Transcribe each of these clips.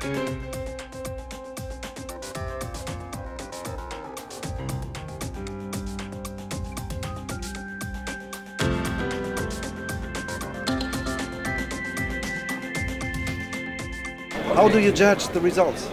How do you judge the results?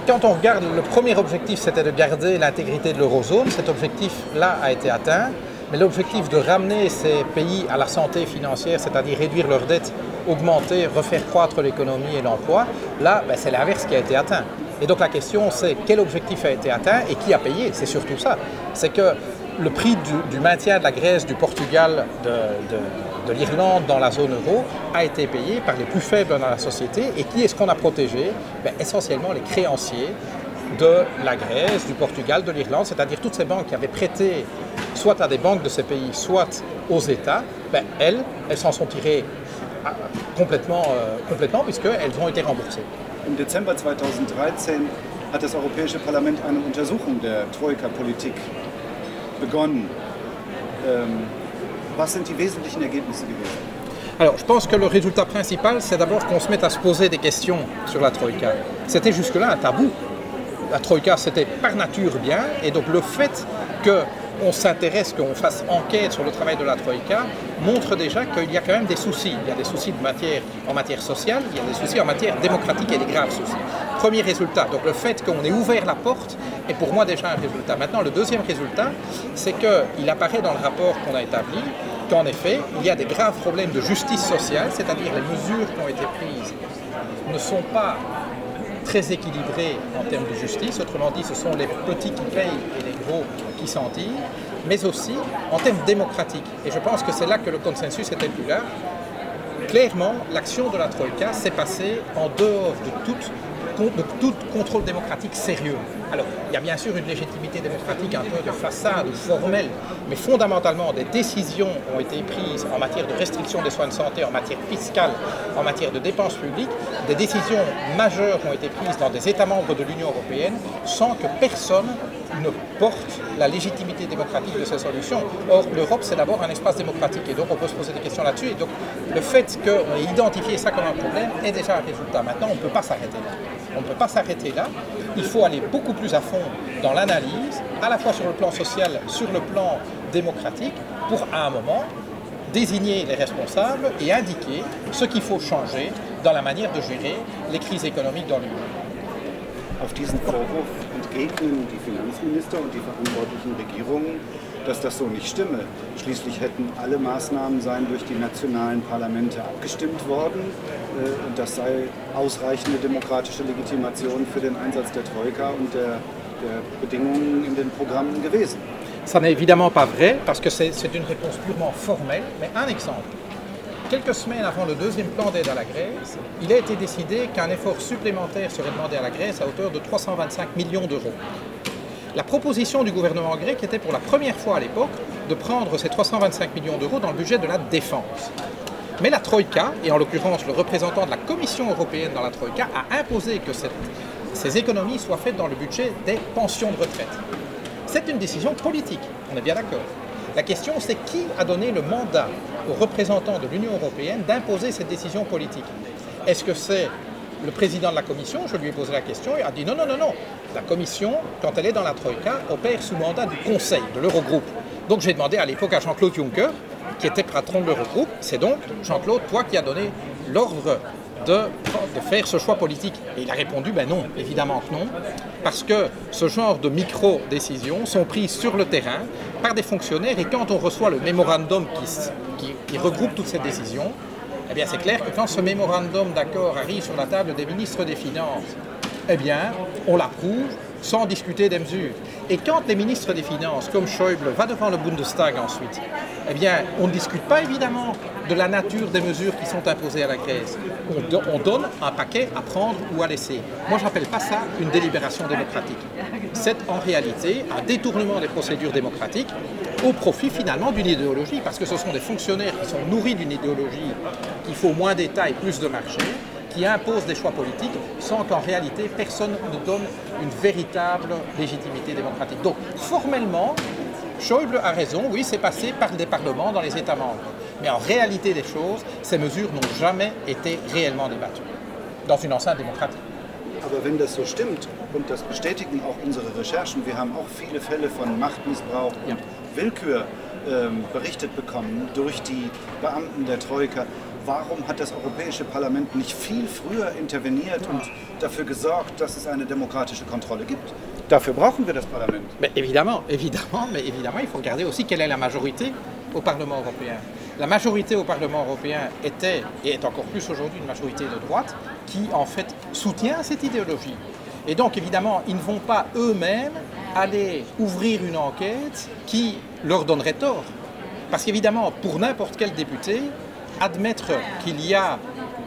Quand on regarde, le premier objectif c'était de garder l'intégrité de l'eurozone. Cet objectif-là a été atteint, mais l'objectif de ramener ces pays à la santé financière, c'est-à-dire réduire leurs dettes, augmenter, refaire croître l'économie et l'emploi, là c'est l'inverse qui a été atteint. Et donc la question c'est quel objectif a été atteint et qui a payé, c'est surtout ça. C'est que le prix du maintien de la Grèce, du Portugal, de l'Irlande dans la zone euro a été payé par les plus faibles dans la société. Et qui est-ce qu'on a protégé? Essentiellement les créanciers de la Grèce, du Portugal, de l'Irlande, c'est-à-dire toutes ces banques qui avaient prêté soit à des banques de ces pays, soit aux États, elles s'en sont tirées complètement puisqu'elles ont été remboursées. Im Dezember 2013 hat das Europäische Parlament eine Untersuchung der Troika-Politik begonnen. Was sind die wesentlichen Ergebnisse gewesen? Alors, je pense que le résultat principal, c'est d'abord qu'on se mette à se poser des questions sur la Troïka. C'était jusque-là un tabou. La Troïka, c'était par nature bien, et donc le fait qu'on s'intéresse, qu'on fasse enquête sur le travail de la Troïka, montre déjà qu'il y a quand même des soucis. Il y a des soucis en matière sociale, il y a des soucis en matière démocratique et des graves soucis. Premier résultat, donc le fait qu'on ait ouvert la porte est pour moi déjà un résultat. Maintenant, le deuxième résultat, c'est qu'il apparaît dans le rapport qu'on a établi qu'en effet, il y a des graves problèmes de justice sociale, c'est-à-dire les mesures qui ont été prises ne sont pas très équilibrées en termes de justice, autrement dit, ce sont les petits qui payent et les gros qui s'en tirent, mais aussi en termes démocratiques. Et je pense que c'est là que le consensus était le plus large. Clairement, l'action de la Troïka s'est passée en dehors de tout contrôle démocratique sérieux. Alors, il y a bien sûr une légitimité démocratique un peu de façade ou formelle, mais fondamentalement, des décisions ont été prises en matière de restriction des soins de santé, en matière fiscale, en matière de dépenses publiques. Des décisions majeures ont été prises dans des États membres de l'Union européenne sans que personne ne porte la légitimité démocratique de ces solutions. Or, l'Europe, c'est d'abord un espace démocratique et donc on peut se poser des questions là-dessus. Et donc, le fait qu'on ait identifié ça comme un problème est déjà un résultat. Maintenant, on ne peut pas s'arrêter là. On ne peut pas s'arrêter là. Il faut aller beaucoup plus à fond dans l'analyse, à la fois sur le plan social, sur le plan démocratique, pour à un moment désigner les responsables et indiquer ce qu'il faut changer dans la manière de gérer les crises économiques dans l'Union. Auf diesen Vorwurf entgegnen die Finanzminister und die verantwortlichen Regierungen, dass das so nicht stimme. Schließlich hätten alle Maßnahmen seien durch die nationalen Parlamente abgestimmt worden und das sei ausreichende demokratische Legitimation für den Einsatz der Troika und der Bedingungen in den Programmen gewesen. Ça n'est évidemment pas vrai parce que c'est une réponse purement formelle, mais un exemple. Quelques semaines avant le deuxième plan d'aide à la Grèce, il a été décidé qu'un effort supplémentaire serait demandé à la Grèce à hauteur de 325 millions d'euros. La proposition du gouvernement grec était pour la première fois à l'époque de prendre ces 325 millions d'euros dans le budget de la défense. Mais la Troïka, et en l'occurrence le représentant de la Commission européenne dans la Troïka, a imposé que ces économies soient faites dans le budget des pensions de retraite. C'est une décision politique, on est bien d'accord. La question, c'est qui a donné le mandat aux représentants de l'Union européenne d'imposer cette décision politique? Est-ce que c'est le président de la Commission? Je lui ai posé la question et il a dit non. La Commission, quand elle est dans la Troïka, opère sous mandat du Conseil, de l'Eurogroupe. Donc j'ai demandé à l'époque à Jean-Claude Juncker, qui était patron de l'Eurogroupe, c'est donc Jean-Claude, toi qui as donné l'ordre de faire ce choix politique. Et il a répondu, non, évidemment que non, parce que ce genre de micro-décisions sont prises sur le terrain par des fonctionnaires et quand on reçoit le mémorandum qui regroupe toutes ces décisions, eh bien c'est clair que quand ce mémorandum d'accord arrive sur la table des ministres des Finances, eh bien on l'approuve sans discuter des mesures. Et quand les ministres des Finances, comme Schäuble, va devant le Bundestag ensuite, eh bien on ne discute pas évidemment de la nature des mesures qui sont imposées à la Grèce. On donne un paquet à prendre ou à laisser. Moi, je n'appelle pas ça une délibération démocratique. C'est en réalité un détournement des procédures démocratiques au profit finalement d'une idéologie, parce que ce sont des fonctionnaires qui sont nourris d'une idéologie qu'il faut moins d'État et plus de marché, qui imposent des choix politiques sans qu'en réalité personne ne donne une véritable légitimité démocratique. Donc formellement, Schäuble a raison, oui, c'est passé par des parlements dans les États membres. Mais en réalité des choses, ces mesures n'ont jamais été réellement débattues dans une enceinte démocratique. Aber wenn das so stimmt, und das bestätigen auch unsere Recherchen, wir haben auch viele Fälle von Machtmissbrauch und Willkür berichtet bekommen durch die Beamten der Troika. Warum hat das Europäische Parlament nicht viel früher interveniert und dafür gesorgt, dass es eine demokratische Kontrolle gibt? Dafür brauchen wir das Parlament. Mais évidemment, il faut regarder aussi quelle est la majorité au Parlement européen. La majorité au Parlement européen était, et est encore plus aujourd'hui, une majorité de droite qui en fait soutient cette idéologie. Et donc évidemment, ils ne vont pas eux-mêmes aller ouvrir une enquête qui leur donnerait tort. Parce qu'évidemment, pour n'importe quel député, admettre qu'il y a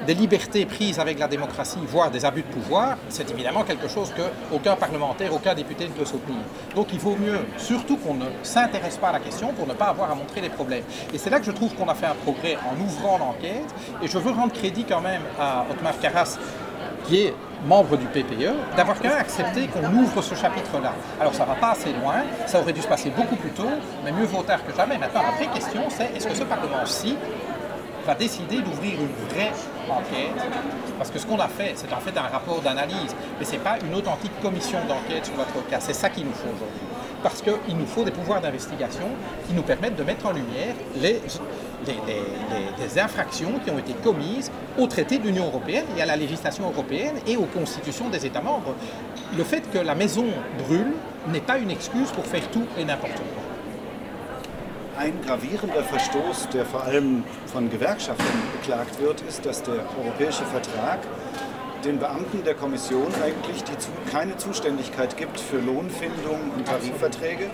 des libertés prises avec la démocratie, voire des abus de pouvoir, c'est évidemment quelque chose qu'aucun parlementaire, aucun député ne peut soutenir. Donc il vaut mieux, surtout qu'on ne s'intéresse pas à la question pour ne pas avoir à montrer les problèmes. Et c'est là que je trouve qu'on a fait un progrès en ouvrant l'enquête. Et je veux rendre crédit quand même à Othmar Karas, qui est membre du PPE, d'avoir quand même accepté qu'on ouvre ce chapitre-là. Alors ça ne va pas assez loin, ça aurait dû se passer beaucoup plus tôt, mais mieux vaut tard que jamais. Maintenant, la vraie question, c'est est-ce que ce Parlement-ci va décider d'ouvrir une vraie enquête, parce que ce qu'on a fait, c'est en fait un rapport d'analyse, mais ce n'est pas une authentique commission d'enquête sur la Troïka. C'est ça qu'il nous faut aujourd'hui, parce qu'il nous faut des pouvoirs d'investigation qui nous permettent de mettre en lumière les infractions qui ont été commises au traité de l'Union européenne et à la législation européenne et aux constitutions des États membres. Le fait que la maison brûle n'est pas une excuse pour faire tout et n'importe quoi. Ein gravierender Verstoß, der vor allem von Gewerkschaften beklagt wird, ist, dass der Europäische Vertrag den Beamten der Kommission eigentlich keine Zuständigkeit gibt für Lohnfindung und Tarifverträge.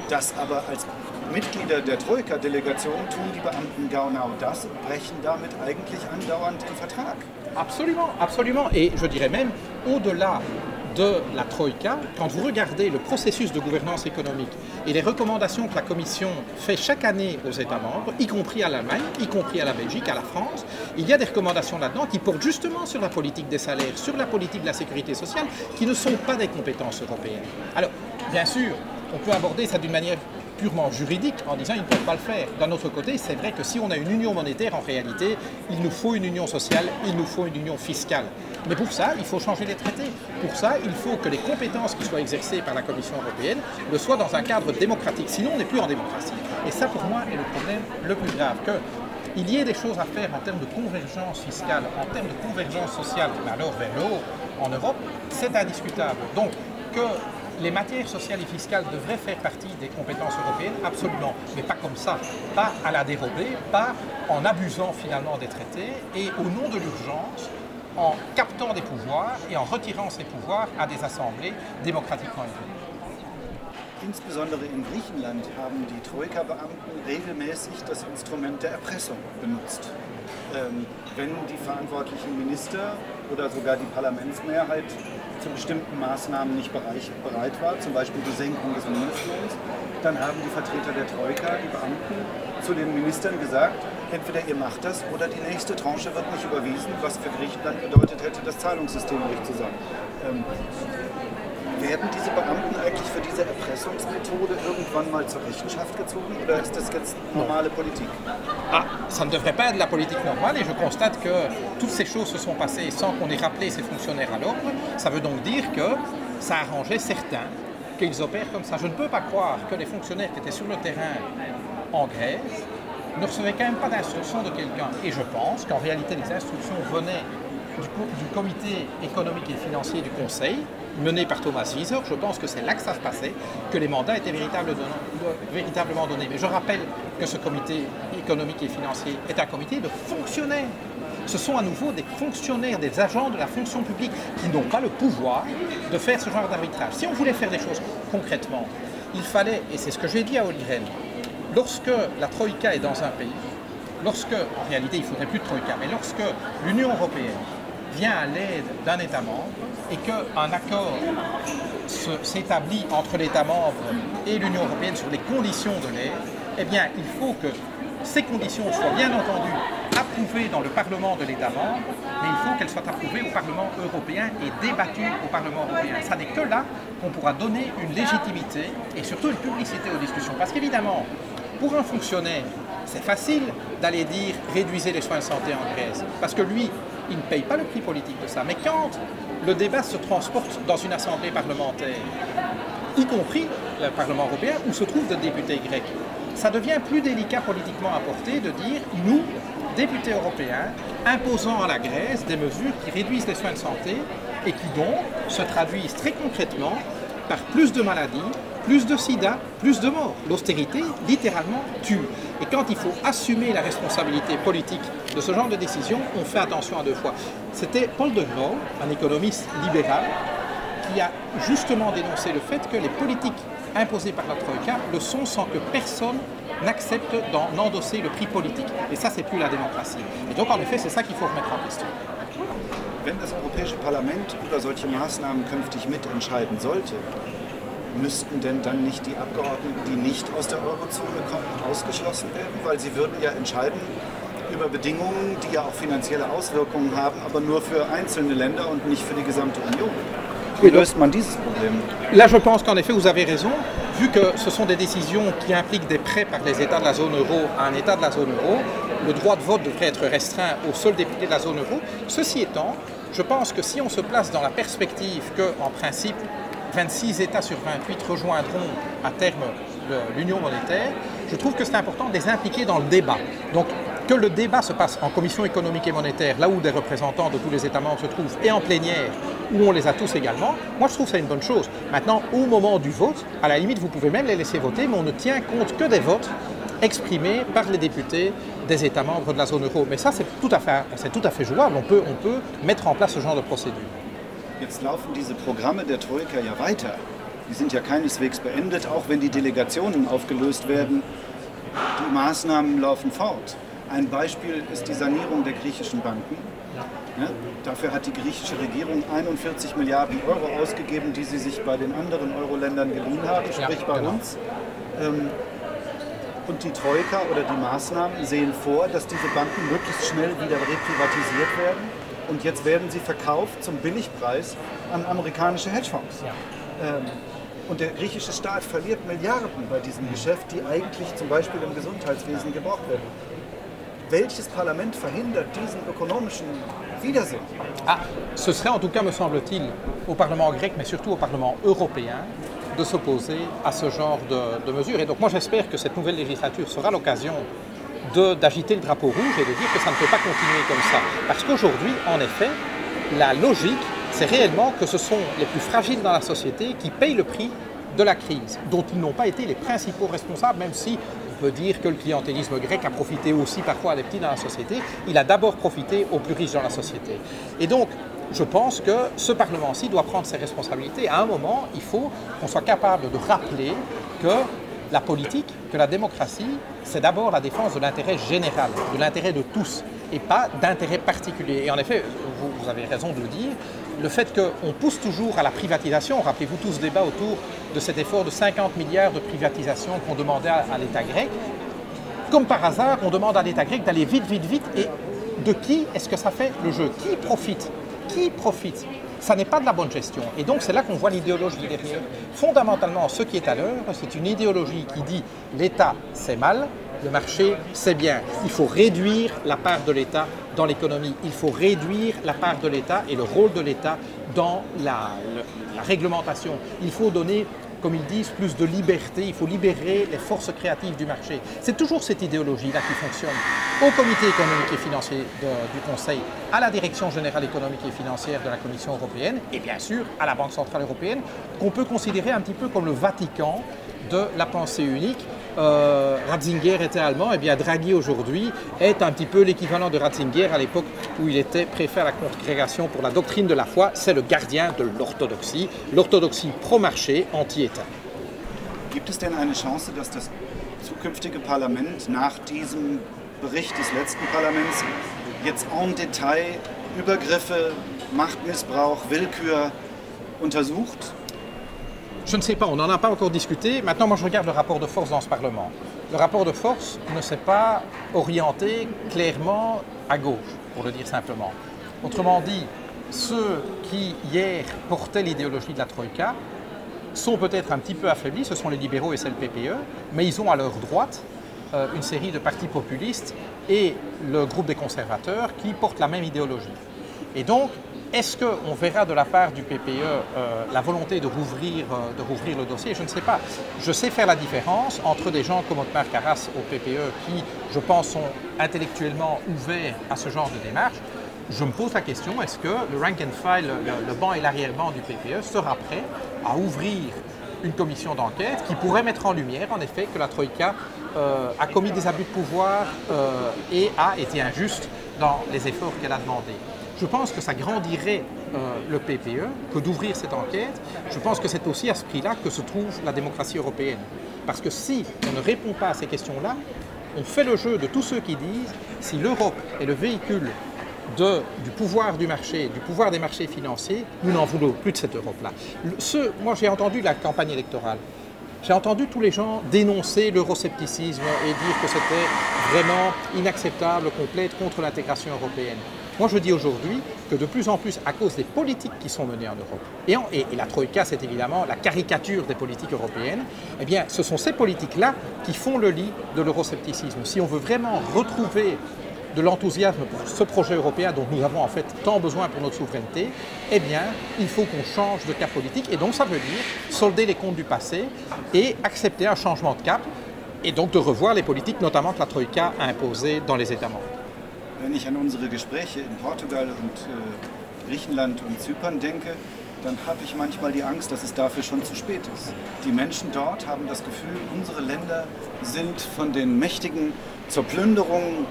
Das aber als Mitglieder der Troika-Delegation tun die Beamten genau das und brechen damit eigentlich andauernd den Vertrag. Absolument, absolument. Et je dirais même, au-delà de la Troïka, quand vous regardez le processus de gouvernance économique et les recommandations que la Commission fait chaque année aux États membres, y compris à l'Allemagne, y compris à la Belgique, à la France, il y a des recommandations là-dedans qui portent justement sur la politique des salaires, sur la politique de la sécurité sociale, qui ne sont pas des compétences européennes. Alors, bien sûr, on peut aborder ça d'une manière purement juridique en disant qu'ils ne peuvent pas le faire. D'un autre côté, c'est vrai que si on a une union monétaire, en réalité, il nous faut une union sociale, il nous faut une union fiscale. Mais pour ça, il faut changer les traités. Pour ça, il faut que les compétences qui soient exercées par la Commission européenne le soient dans un cadre démocratique. Sinon, on n'est plus en démocratie. Et ça, pour moi, est le problème le plus grave. Qu'il y ait des choses à faire en termes de convergence fiscale, en termes de convergence sociale, mais alors vers le haut, en Europe, c'est indiscutable. Donc, que les matières sociales et fiscales devraient faire partie des compétences européennes, absolument, mais pas comme ça, pas à la dérobée, pas en abusant finalement des traités et au nom de l'urgence, en captant des pouvoirs et en retirant ces pouvoirs à des assemblées démocratiquement élevées. Insbesondere in Griechenland haben die Troika-Beamten regelmäßig das Instrument der Erpressung benutzt. Wenn die verantwortlichen Minister oder sogar die Parlamentsmehrheit zu bestimmten Maßnahmen nicht bereit war, zum Beispiel die Senkung des Mindestlohns, dann haben die Vertreter der Troika, die Beamten, zu den Ministern gesagt, entweder ihr macht das oder die nächste Tranche wird nicht überwiesen, was für Griechenland bedeutet hätte, das Zahlungssystem bricht zusammen. Werden diese Beamten eigentlich für diese Erpressungsmethode irgendwann mal zur Rechenschaft gezogen oder ist das jetzt normale Politik? Ah, ça ne devrait pas être de la politique normale et je constate que toutes ces choses se sont passées sans qu'on ait rappelé ces fonctionnaires à l'ordre. Ça veut donc dire que ça arrangeait certains qu'ils opèrent comme ça. Je ne peux pas croire que les fonctionnaires qui étaient sur le terrain en Grèce ne recevaient quand même pas d'instructions de quelqu'un. Et je pense qu'en réalité les instructions venaient du comité économique et financier du Conseil, mené par Thomas Wieser. Je pense que c'est là que ça se passait, que les mandats étaient véritablement donnés. Mais je rappelle que ce comité économique et financier est un comité de fonctionnaires. Ce sont à nouveau des fonctionnaires, des agents de la fonction publique qui n'ont pas le pouvoir de faire ce genre d'arbitrage. Si on voulait faire des choses concrètement, il fallait, et c'est ce que j'ai dit à Olli Rehn, lorsque la Troïka est dans un pays, lorsque, en réalité il ne faudrait plus de Troïka, mais lorsque l'Union européenne vient à l'aide d'un État membre et qu'un accord s'établit entre l'État membre et l'Union européenne sur les conditions de l'aide, eh bien il faut que ces conditions soient bien entendu approuvées dans le Parlement de l'État membre, mais il faut qu'elles soient approuvées au Parlement européen et débattues au Parlement européen. Ça n'est que là qu'on pourra donner une légitimité et surtout une publicité aux discussions. Parce qu'évidemment, pour un fonctionnaire, c'est facile d'aller dire « réduisez les soins de santé en Grèce », parce que lui, ils ne payent pas le prix politique de ça. Mais quand le débat se transporte dans une assemblée parlementaire, y compris le Parlement européen, où se trouvent des députés grecs, ça devient plus délicat politiquement à porter de dire, nous, députés européens, imposant à la Grèce des mesures qui réduisent les soins de santé et qui donc se traduisent très concrètement par plus de maladies, plus de sida, plus de morts. L'austérité, littéralement, tue. Et quand il faut assumer la responsabilité politique de ce genre de décision, on fait attention à deux fois. C'était Paul de Grauw, un économiste libéral, qui a justement dénoncé le fait que les politiques imposées par la Troïka le sont sans que personne n'accepte d'en endosser le prix politique. Et ça, c'est plus la démocratie. Et donc, en effet, c'est ça qu'il faut remettre en question. Wenn das Europäische Parlament über solche Maßnahmen künftig mitentscheiden sollte, müssten denn dann nicht die Abgeordneten, die nicht aus der Eurozone kommen, ausgeschlossen werden? Weil sie würden ja entscheiden über Bedingungen, die ja auch finanzielle Auswirkungen haben, aber nur für einzelne Länder und nicht für die gesamte Union. Wie löst man dieses Problem? Là, je pense qu'en effet, vous avez raison, vu que ce sont des décisions qui impliquent des prêts par les États de la zone euro à un État de la zone euro, le droit de vote devrait être restreint aux seuls députés de la zone euro. Ceci étant, je pense que si on se place dans la perspective que, en principe, 26 États sur 28 rejoindront à terme l'union monétaire, je trouve que c'est important de les impliquer dans le débat. Donc, que le débat se passe en commission économique et monétaire, là où des représentants de tous les États membres se trouvent, et en plénière, où on les a tous également, moi je trouve ça une bonne chose. Maintenant, au moment du vote, à la limite, vous pouvez même les laisser voter, mais on ne tient compte que des votes exprimés par les députés des États membres de la zone euro. Mais ça, c'est tout à fait jouable. On peut mettre en place ce genre de procédure. Jetzt laufen diese Programme der Troika ja weiter. Die sind ja keineswegs beendet, auch wenn die Delegationen aufgelöst werden. Die Maßnahmen laufen fort. Ein Beispiel ist die Sanierung der griechischen Banken. Ja, dafür hat die griechische Regierung 41 Milliarden Euro ausgegeben, die sie sich bei den anderen Euro-Ländern geliehen haben, sprich bei uns. Und die Troika oder die Maßnahmen sehen vor, dass diese Banken möglichst schnell wieder reprivatisiert werden. Und jetzt werden sie verkauft zum Billigpreis an amerikanische Hedgefonds. Und der griechische Staat verliert Milliarden bei diesem Geschäft, die eigentlich zum Beispiel im Gesundheitswesen gebraucht werden. Welches Parlament verhindert diesen ökonomischen Widersinn? Ce serait en tout cas, me semble-t-il, au Parlement grec, mais surtout au Parlement européen, de s'opposer à ce genre de mesures. Et donc moi j'espère que cette nouvelle législature sera l'occasion d'agiter le drapeau rouge et de dire que ça ne peut pas continuer comme ça. Parce qu'aujourd'hui, en effet, la logique, c'est réellement que ce sont les plus fragiles dans la société qui payent le prix de la crise, dont ils n'ont pas été les principaux responsables, même si on peut dire que le clientélisme grec a profité aussi parfois des petits dans la société. Il a d'abord profité aux plus riches dans la société. Et donc, je pense que ce Parlement-ci doit prendre ses responsabilités. À un moment, il faut qu'on soit capable de rappeler que la politique, que la démocratie, c'est d'abord la défense de l'intérêt général, de l'intérêt de tous, et pas d'intérêt particulier. Et en effet, vous avez raison de le dire, le fait qu'on pousse toujours à la privatisation, rappelez-vous tout ce débat autour de cet effort de 50 milliards de privatisation qu'on demandait à l'État grec, comme par hasard, on demande à l'État grec d'aller vite, vite, vite, et de qui est-ce que ça fait le jeu? Qui profite? Qui profite? Ça n'est pas de la bonne gestion. Et donc c'est là qu'on voit l'idéologie derrière. Fondamentalement, ce qui est à l'œuvre, c'est une idéologie qui dit l'État c'est mal, le marché c'est bien. Il faut réduire la part de l'État dans l'économie. Il faut réduire la part de l'État et le rôle de l'État dans la réglementation. Il faut donner, comme ils disent, plus de liberté. Il faut libérer les forces créatives du marché. C'est toujours cette idéologie-là qui fonctionne. Au comité économique et financier du Conseil, à la direction générale économique et financière de la Commission européenne et bien sûr à la Banque centrale européenne, qu'on peut considérer un petit peu comme le Vatican de la pensée unique. Ratzinger était allemand, et bien Draghi aujourd'hui est un petit peu l'équivalent de Ratzinger à l'époque où il était préfet à la congrégation pour la doctrine de la foi. C'est le gardien de l'orthodoxie pro-marché, anti-État. Gibt es denn eine Chance, dass das zukünftige Parlament nach diesem Bericht des letzten Parlaments jetzt en Detail Übergriffe, Machtmissbrauch, Willkür untersucht? Je ne sais pas, on n'en a pas encore discuté. Maintenant, moi, je regarde le rapport de force dans ce Parlement. Le rapport de force ne s'est pas orienté clairement à gauche, pour le dire simplement. Autrement dit, ceux qui, hier, portaient l'idéologie de la Troïka sont peut-être un petit peu affaiblis, ce sont les libéraux et c'est le PPE, mais ils ont à leur droite une série de partis populistes et le groupe des conservateurs qui portent la même idéologie. Et donc, est-ce qu'on verra de la part du PPE la volonté de rouvrir le dossier? Je ne sais pas. Je sais faire la différence entre des gens comme Otmar Karas au PPE qui, je pense, sont intellectuellement ouverts à ce genre de démarche. Je me pose la question, est-ce que le rank and file, le banc et l'arrière-banc du PPE sera prêt à ouvrir une commission d'enquête qui pourrait mettre en lumière, en effet, que la Troïka a commis des abus de pouvoir et a été injuste dans les efforts qu'elle a demandés. Je pense que ça grandirait le PPE que d'ouvrir cette enquête. Je pense que c'est aussi à ce prix-là que se trouve la démocratie européenne. Parce que si on ne répond pas à ces questions-là, on fait le jeu de tous ceux qui disent si l'Europe est le véhicule du pouvoir du marché, du pouvoir des marchés financiers, nous n'en voulons plus de cette Europe-là. Moi, j'ai entendu la campagne électorale. J'ai entendu tous les gens dénoncer l'euroscepticisme et dire que c'était vraiment inacceptable qu'on plaide contre l'intégration européenne. Moi, je dis aujourd'hui que de plus en plus, à cause des politiques qui sont menées en Europe, et la Troïka, c'est évidemment la caricature des politiques européennes, eh bien, ce sont ces politiques-là qui font le lit de l'euroscepticisme. Si on veut vraiment retrouver de l'enthousiasme pour ce projet européen dont nous avons en fait tant besoin pour notre souveraineté, eh bien, il faut qu'on change de cap politique. Et donc, ça veut dire solder les comptes du passé et accepter un changement de cap, et donc de revoir les politiques, notamment que la Troïka a imposées dans les États membres. Wenn ich an unsere Gespräche in Portugal und Griechenland und Zypern denke, dann habe ich manchmal die Angst, dass es dafür schon zu spät ist. Die Menschen dort haben das Gefühl, unsere Länder sind von den Mächtigen zur Plünderung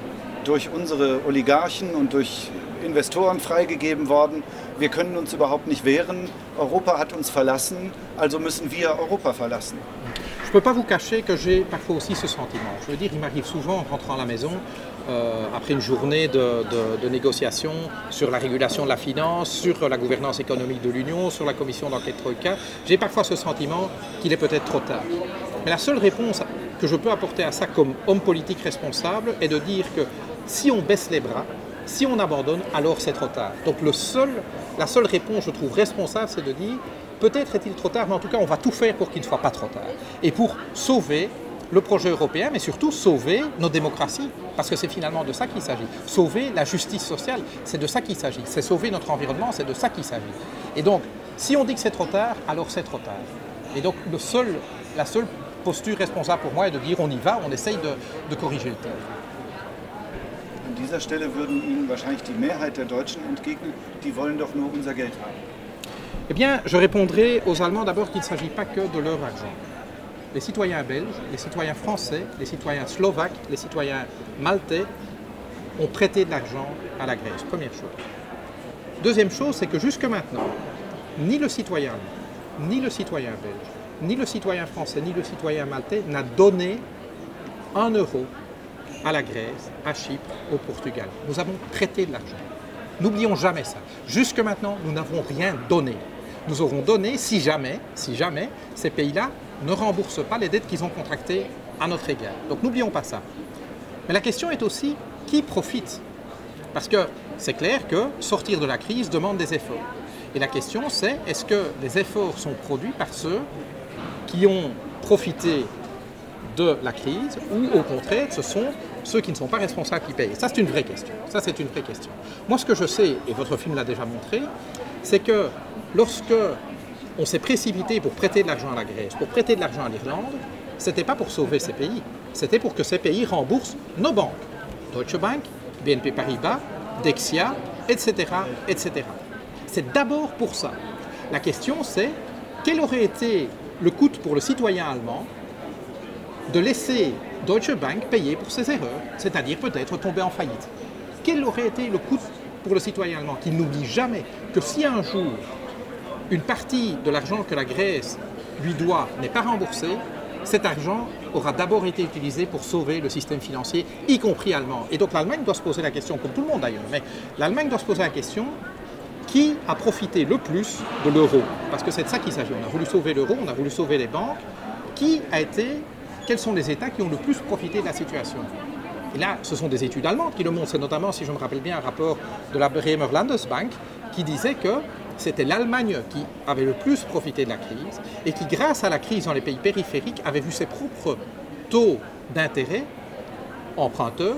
durch unsere Oligarchen und durch Investoren freigegeben worden. Wir können uns überhaupt nicht wehren. Europa hat uns verlassen, also müssen wir Europa verlassen. Je ne peux pas vous cacher que j'ai parfois aussi ce sentiment. Je veux dire, il m'arrive souvent en rentrant à la maison, après une journée de négociations sur la régulation de la finance, sur la gouvernance économique de l'Union, sur la commission d'enquête Troïka, j'ai parfois ce sentiment qu'il est peut-être trop tard. Mais la seule réponse que je peux apporter à ça comme homme politique responsable est de dire que si on baisse les bras, si on abandonne, alors c'est trop tard. Donc la seule réponse, je trouve, responsable, c'est de dire peut-être est-il trop tard, mais en tout cas, on va tout faire pour qu'il ne soit pas trop tard. Et pour sauver le projet européen, mais surtout sauver nos démocraties, parce que c'est finalement de ça qu'il s'agit. Sauver la justice sociale, c'est de ça qu'il s'agit. C'est sauver notre environnement, c'est de ça qu'il s'agit. Et donc, si on dit que c'est trop tard, alors c'est trop tard. Et donc, la seule posture responsable pour moi est de dire on y va, on essaye de corriger le tir. An dieser Stelle würden Ihnen wahrscheinlich die Mehrheit der Deutschen entgegnen, die wollen doch nur unser Geld haben. Eh bien, je répondrai aux Allemands d'abord qu'il ne s'agit pas que de leur argent. Les citoyens belges, les citoyens français, les citoyens slovaques, les citoyens maltais ont prêté de l'argent à la Grèce, première chose. Deuxième chose, c'est que jusque maintenant, ni le citoyen allemand, ni le citoyen belge, ni le citoyen français, ni le citoyen maltais n'a donné 1 euro à la Grèce, à Chypre, au Portugal. Nous avons prêté de l'argent. N'oublions jamais ça. Jusque maintenant, nous n'avons rien donné. Nous aurons donné si jamais ces pays-là ne remboursent pas les dettes qu'ils ont contractées à notre égard. Donc n'oublions pas ça. Mais la question est aussi qui profite. Parce que c'est clair que sortir de la crise demande des efforts. Et la question c'est, est-ce que les efforts sont produits par ceux qui ont profité de la crise ou au contraire ce sont ceux qui ne sont pas responsables qui payent? Ça c'est une vraie question. Ça c'est une vraie question. Moi ce que je sais, et votre film l'a déjà montré, c'est que lorsque on s'est précipité pour prêter de l'argent à la Grèce, pour prêter de l'argent à l'Irlande, ce n'était pas pour sauver ces pays, c'était pour que ces pays remboursent nos banques. Deutsche Bank, BNP Paribas, Dexia, etc. etc. C'est d'abord pour ça. La question c'est, quel aurait été le coût pour le citoyen allemand de laisser Deutsche Bank payer pour ses erreurs, c'est-à-dire peut-être tomber en faillite? Quel aurait été le coût pour le citoyen allemand qui n'oublie jamais que si un jour une partie de l'argent que la Grèce lui doit n'est pas remboursée, cet argent aura d'abord été utilisé pour sauver le système financier, y compris allemand. Et donc l'Allemagne doit se poser la question, comme tout le monde d'ailleurs, mais l'Allemagne doit se poser la question, qui a profité le plus de l'euro? Parce que c'est de ça qu'il s'agit. On a voulu sauver l'euro, on a voulu sauver les banques. Quels sont les États qui ont le plus profité de la situation? Et là, ce sont des études allemandes qui le montrent. C'est notamment, si je me rappelle bien, un rapport de la Bremer Landesbank qui disait que c'était l'Allemagne qui avait le plus profité de la crise et qui, grâce à la crise dans les pays périphériques, avait vu ses propres taux d'intérêt emprunteurs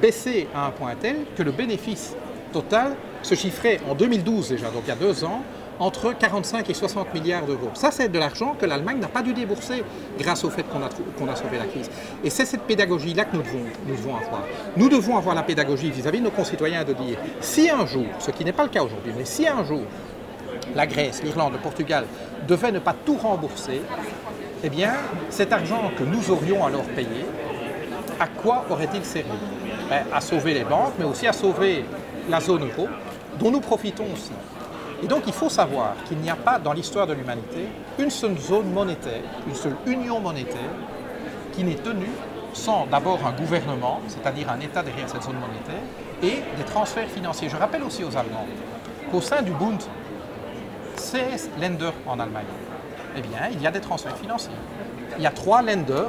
baisser à un point tel que le bénéfice total se chiffrait en 2012 déjà, donc il y a 2 ans, entre 45 et 60 milliards d'euros. Ça, c'est de l'argent que l'Allemagne n'a pas dû débourser grâce au fait qu'on a sauvé la crise. Et c'est cette pédagogie-là que nous devons avoir. Nous devons avoir la pédagogie vis-à-vis de nos concitoyens de dire, si un jour, ce qui n'est pas le cas aujourd'hui, mais si un jour, la Grèce, l'Irlande, le Portugal devaient ne pas tout rembourser, eh bien, cet argent que nous aurions alors payé, à quoi aurait-il servi? À sauver les banques, mais aussi à sauver la zone euro, dont nous profitons aussi. Et donc il faut savoir qu'il n'y a pas dans l'histoire de l'humanité une seule zone monétaire, une seule union monétaire qui n'est tenue sans d'abord un gouvernement, c'est-à-dire un État derrière cette zone monétaire, et des transferts financiers. Je rappelle aussi aux Allemands qu'au sein du Bund, 16 Länder en Allemagne, eh bien il y a des transferts financiers. Il y a 3 Länder,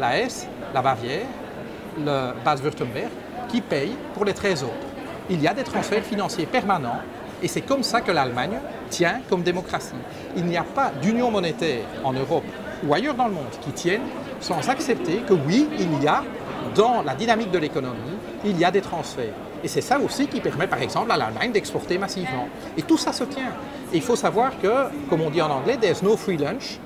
la Hesse, la Bavière, le Bade-Württemberg, qui payent pour les 13 autres. Il y a des transferts financiers permanents. Et c'est comme ça que l'Allemagne tient comme démocratie. Il n'y a pas d'union monétaire en Europe ou ailleurs dans le monde qui tienne sans accepter que oui, il y a, dans la dynamique de l'économie, il y a des transferts. Et c'est ça aussi qui permet par exemple à l'Allemagne d'exporter massivement. Et tout ça se tient. Et il faut savoir que, comme on dit en anglais, there's no free lunch.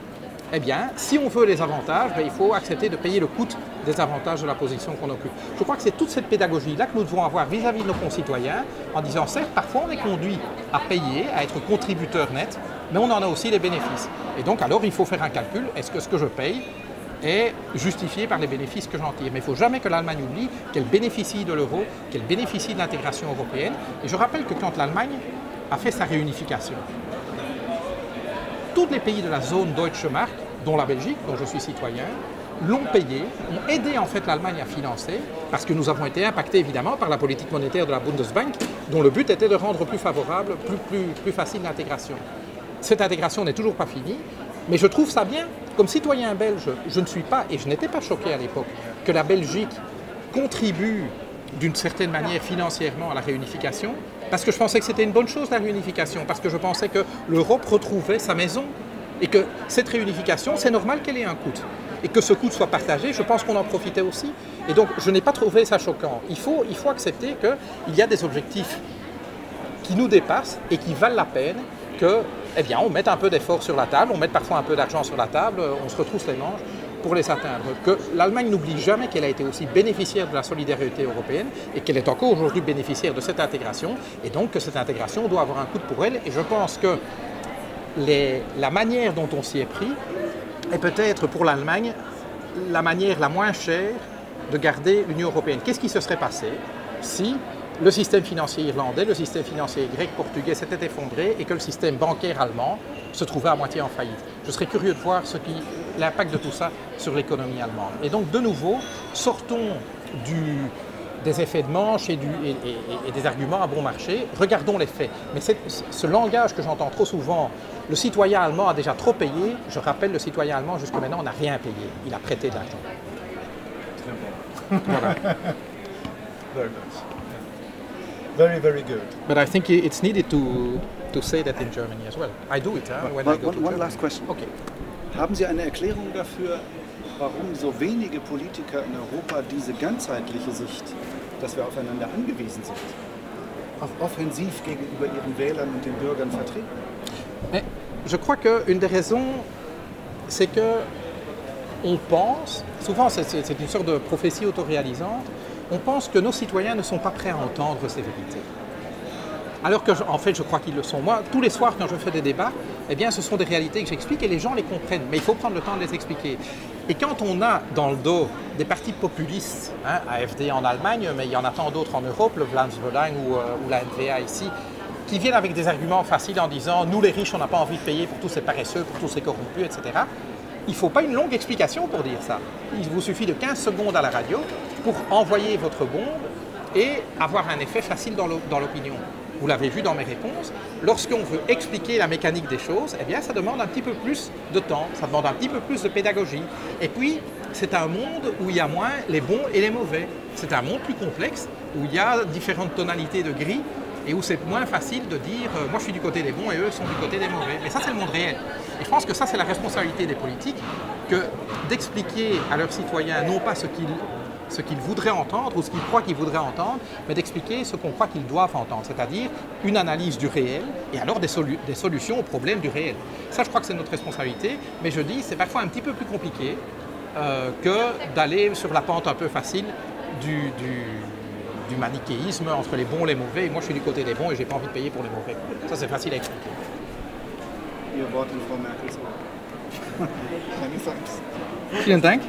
Eh bien, si on veut les avantages, il faut accepter de payer le coût des avantages de la position qu'on occupe. Je crois que c'est toute cette pédagogie-là que nous devons avoir vis-à-vis de nos concitoyens, en disant, certes, parfois on est conduit à payer, à être contributeur net, mais on en a aussi les bénéfices. Et donc, alors, il faut faire un calcul, est-ce que ce que je paye est justifié par les bénéfices que j'en tire? Mais il ne faut jamais que l'Allemagne oublie qu'elle bénéficie de l'euro, qu'elle bénéficie de l'intégration européenne. Et je rappelle que quand l'Allemagne a fait sa réunification, tous les pays de la zone Deutsche Mark, dont la Belgique, dont je suis citoyen, l'ont payé, ont aidé en fait l'Allemagne à financer, parce que nous avons été impactés évidemment par la politique monétaire de la Bundesbank, dont le but était de rendre plus favorable, plus facile l'intégration. Cette intégration n'est toujours pas finie, mais je trouve ça bien. Comme citoyen belge, je ne suis pas, et je n'étais pas choqué à l'époque, que la Belgique contribue d'une certaine manière financièrement à la réunification, parce que je pensais que c'était une bonne chose la réunification, parce que je pensais que l'Europe retrouvait sa maison, et que cette réunification, c'est normal qu'elle ait un coût. Et que ce coût soit partagé, je pense qu'on en profitait aussi. Et donc, je n'ai pas trouvé ça choquant. Il faut accepter qu'il y a des objectifs qui nous dépassent et qui valent la peine que, eh bien, on mette un peu d'effort sur la table, on mette parfois un peu d'argent sur la table, on se retrousse les manches pour les atteindre. Que l'Allemagne n'oublie jamais qu'elle a été aussi bénéficiaire de la solidarité européenne et qu'elle est encore aujourd'hui bénéficiaire de cette intégration. Et donc, que cette intégration doit avoir un coût pour elle. Et je pense que la manière dont on s'y est pris est peut-être pour l'Allemagne la manière la moins chère de garder l'Union européenne. Qu'est-ce qui se serait passé si le système financier irlandais, le système financier grec, portugais s'était effondré et que le système bancaire allemand se trouvait à moitié en faillite? Je serais curieux de voir l'impact de tout ça sur l'économie allemande. Et donc de nouveau, sortons des effets de manche et des arguments à bon marché, regardons les faits. Mais ce langage que j'entends trop souvent, le citoyen allemand a déjà trop payé, je rappelle, le citoyen allemand jusqu'à maintenant n'a rien payé, il a prêté de l'argent. Voilà. Very good. Very, very good. But I think it's needed to say that in Germany as well. I do it when I go to Germany. One last question. Okay. Haben Sie eine Erklärung dafür, warum so wenige Politiker in Europa diese ganzheitliche Sicht, dass wir aufeinander angewiesen sind, auch offensiv gegenüber ihren Wählern und den Bürgern vertreten? Mais je crois qu'une des raisons, c'est que on pense, souvent c'est une sorte de prophétie autoréalisante, on pense que nos citoyens ne sont pas prêts à entendre ces vérités. Alors que, en fait, je crois qu'ils le sont. Moi, tous les soirs, quand je fais des débats, eh bien, ce sont des réalités que j'explique et les gens les comprennent. Mais il faut prendre le temps de les expliquer. Et quand on a dans le dos des partis populistes, AfD en Allemagne, mais il y en a tant d'autres en Europe, le Vlaams-Belang ou la NVA ici, qui viennent avec des arguments faciles en disant « nous les riches, on n'a pas envie de payer pour tous ces paresseux, pour tous ces corrompus, etc. » Il ne faut pas une longue explication pour dire ça. Il vous suffit de 15 secondes à la radio pour envoyer votre bombe et avoir un effet facile dans l'opinion. Vous l'avez vu dans mes réponses, lorsqu'on veut expliquer la mécanique des choses, eh bien ça demande un petit peu plus de temps, ça demande un petit peu plus de pédagogie. Et puis, c'est un monde où il y a moins les bons et les mauvais. C'est un monde plus complexe, où il y a différentes tonalités de gris, et où c'est moins facile de dire « moi je suis du côté des bons et eux sont du côté des mauvais ». Mais ça c'est le monde réel. Et je pense que ça c'est la responsabilité des politiques, que d'expliquer à leurs citoyens non pas ce qu'ils ce qu'ils voudraient entendre ou ce qu'ils croient qu'ils voudraient entendre, mais d'expliquer ce qu'on croit qu'ils doivent entendre, c'est-à-dire une analyse du réel et alors des solutions aux problèmes du réel. Ça, je crois que c'est notre responsabilité, mais je dis c'est parfois un petit peu plus compliqué que d'aller sur la pente un peu facile du manichéisme entre les bons et les mauvais. Et moi, je suis du côté des bons et je n'ai pas envie de payer pour les mauvais. Ça, c'est facile à expliquer. Ihr Wort in Frau Merkels Ohr. Many thanks. Vielen Dank.